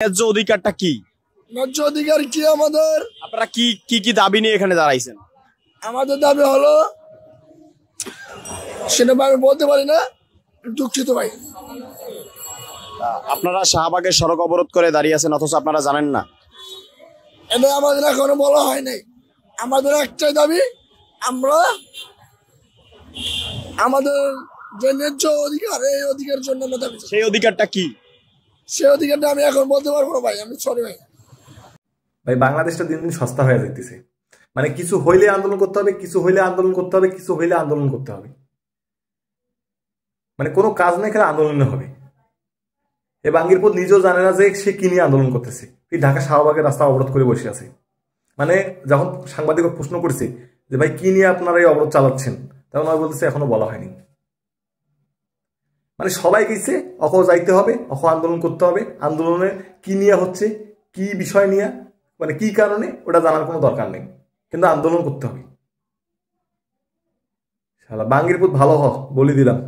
ন্যায্য অধিকারটা কি? ন্যায্য অধিকার কি আমাদের? আপনারা কি কি কি দাবি নিয়ে এখানে দাঁড়াইছেন? আমাদের দাবি হলো, সেটা আমি বলতে পারি না, দুঃখিত ভাই। আপনারা শাহবাগের সড়ক অবরোধ করে দাঁড়িয়ে আছেন অথচ আপনারা জানেন না? এটা আমাদের এখনো বলা হয় নাই। আমাদের একটাই দাবি, আমরা আমাদের যে ন্যায্য অধিকার, এই অধিকারের জন্য আমরা দাবি। সেই অধিকারটা কি? সেই অধিকারটা আমি এখন বলতে পারবো না ভাই, আমি সরি ভাই। ভাই বাংলাদেশটা দিন দিন সস্তা হয়ে যাইতেছে। মানে কিছু হইলে আন্দোলন করতে হবে, কিছু হইলে আন্দোলন করতে হবে, কিছু হইলে আন্দোলন করতে হবে। মানে কোনো কাজ নেই, খেলে আন্দোলন হবে। এ বাঙ্গিরপুর নিজেও জানে না যে সে কি নিয়ে আন্দোলন করতেছে। এই ঢাকা শাহবাগের রাস্তা অবরোধ করে বসে আছে। মানে যখন সাংবাদিক প্রশ্ন করছে যে ভাই কি নিয়ে আপনারা এই অবরোধ চালাচ্ছেন, তখন ওরা বলতেছে এখনো বলা হয়নি। মানে সবাই গেছে, অখ যাইতে হবে, অখ আন্দোলন করতে হবে। আন্দোলনে কি নিয়ে হচ্ছে, কি বিষয় নিয়ে, মানে কি কারণে, ওটা জানার কোনো দরকার নেই, কিন্তু আন্দোলন করতে হবে। শালা বাঙ্গিরপুর ভালো হ, বলে দিলাম।